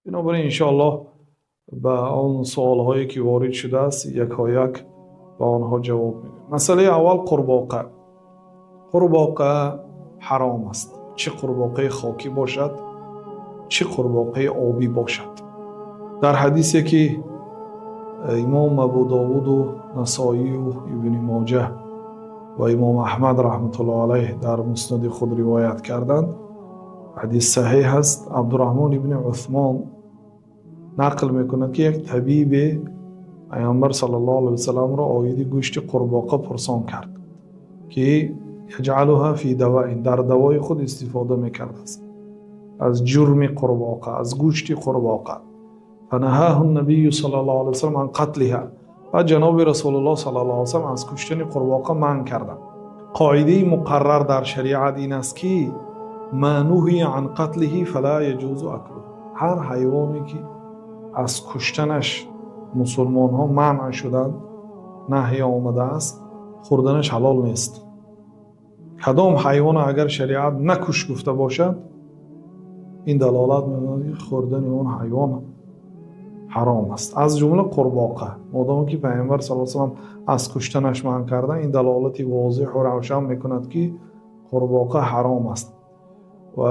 بنابراین انشاءالله به آن سوال هایی که وارد شده است یک به آنها جواب میدیم. مسئله اول قورباغه حرام است، چه قورباغه خاکی باشد چه قورباغه آبی باشد. در حدیثی که امام ابو داود و نسائی و ابن ماجه و امام احمد رحمت الله علیه در مسند خود روایت کردند، حدیث صحیح است. عبدالرحمن ابن عثمان نقل میکند که یک طبیب پیامبر صلی الله علیه وسلم را آید گوشت قورباغه پرسان کرد که یجعلها فی دواء، در دوای خود استفاده میکرد است از جرم قورباغه، از گوشت قورباغه. فنهاه النبی صلی الله علیه وسلم عن قتلها، و جناب رسول الله صلی الله علیه وسلم از کشتن قورباغه منع کردند. قاعده مقرر در شریعت این است که ما نهی عن قتله فلا یجوز اکله. هر حیوانی که از کشتنش مسلمان ها منع شدند، نهی آمده است، خوردنش حلال نیست. کدام حیوان اگر شریعت نکش گفته باشد، این دلالت می‌کند که خوردن اون حیوان حرام است، از جمله قورباغه. مادامی که پیامبر صلی الله علیه و سلم از کشتنش منع کردن، این دلالتی واضح و روشن میکند که قورباغه حرام است. و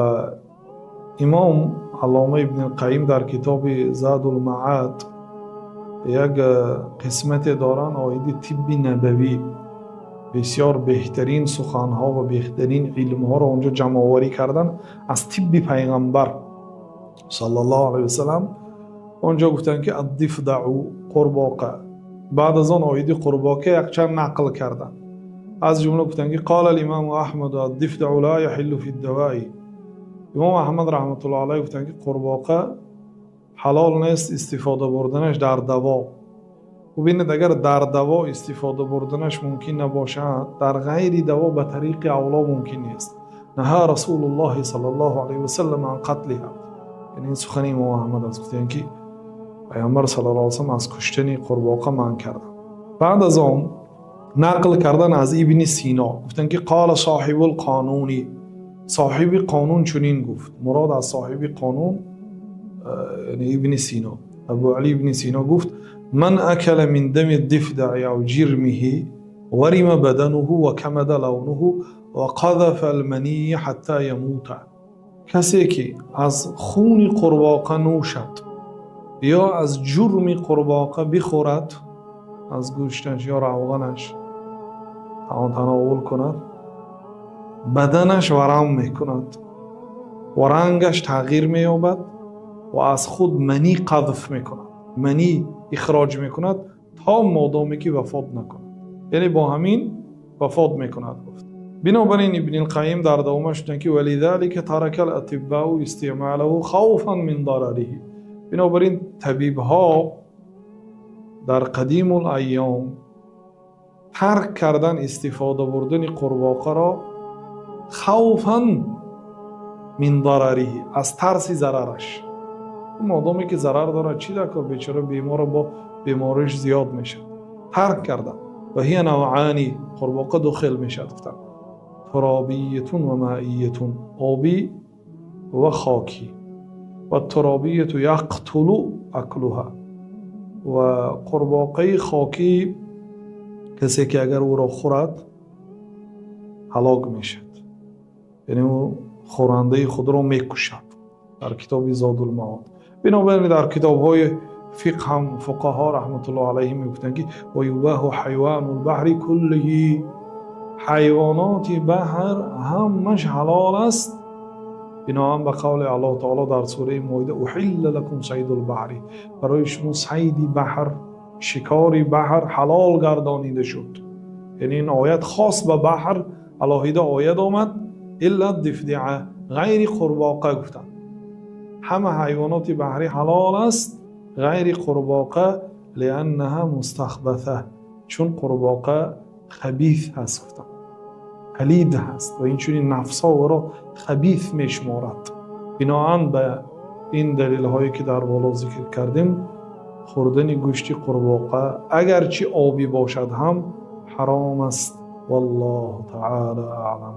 امام علامه ابن القیم در کتاب زاد المعاد یک قسمت دارن آیه طب نبوی، بسیار بهترین سخنها و بهترین علمها را اونجا جمع آوری کردن از طب پیغمبر صلی الله علیه و سلم. اونجا گفتن که الضفدع قورباغه، بعد از آن آیه قورباغه یک چند نقل کردن. از جمله گفتن که قال الامام احمد الضفدع لا يحل في الدواء. امام احمد رحمت الله علیه گفتن که قورباغه حلال نیست استفاده بردنش در دوا. و ببینید اگر در دوا استفاده بردنش ممکن نباشد، در غیر دوا به طریق اولا ممکن نیست. نهى رسول الله صلی الله علیه و سلم عن قتلها. یعنی این سخن امام احمد است، گفتن که پیامبر صلی الله علیه و سلم از کشتن قورباغه منع کردند. بعد از آن نقل کردن از ابن سینا، گفتن که قال صاحب القانونی، صاحب قانون چنین گفت. مراد از صاحب قانون یعنی ابن سینا، ابو علی ابن سینا گفت من اکل من دم الضفدع او جرمه ورم بدنه و کمد لونه و قذف المنی حتی یموت. کسی که از خون قورباغه نوشد یا از جرم قورباغه بخورد، از گوشتش یا روغنش تناول کند، بدنش ورم میکند و رنگش تغییر مییابد و از خود منی قذف میکند، منی اخراج میکند تا مادامی که وفات نکند، یعنی با همین وفات میکند. گفت بنابراین ابن القیم در ادامه گفتن که ولذلك ترک الاطباء استعماله خوفا من ضرره. بنابراین طبیب ها در قدیم الایام ترک کردن استفاده بردن قورباغه را خوفا من ضرره، از ترس ضررش. مادامی که ضرر داره چی دکر، بیچاره بیمار با بیماریش زیاد میشه، ترک کردن. و هی نوعانی، قورباغه دو خیل میشه گفتن، ترابیتون و مائیتون، آبی و خاکی. و ترابیت یقتل اکلها، و قورباغه خاکی کسی که اگر او را خورد هلاک میشد، یعنی او خورنده خود را میکشد. در کتاب زاد المعاد. بنابراین در کتاب های فقه هم فقها رحمت الله علیهم میگفتند که و یباح حیوان البحر کله، حیوانات بحر همش حلال است، بنابراین به قول الله تعالی در سوره مائده احل لکم صید البحر، برای شما صید بحر، شکار بحر حلال گردانیده شد. یعنی این آیت خاص به بحر علاهیده آیت آمد، الا الضفدع، غیر قورباغه گفتند. همه حیوانات بحری حلال است غیر قورباغه، لانها مستخبثه، چون قورباغه خبیث هست، گفتند پلید هست و این چون نفسا او را خبیث میشمارد. بناهن به این دلیل هایی که در بالا ذکر کردیم، خوردن گوشت قورباغه اگرچه آبی باشد هم حرام است. والله تعالی اعلم.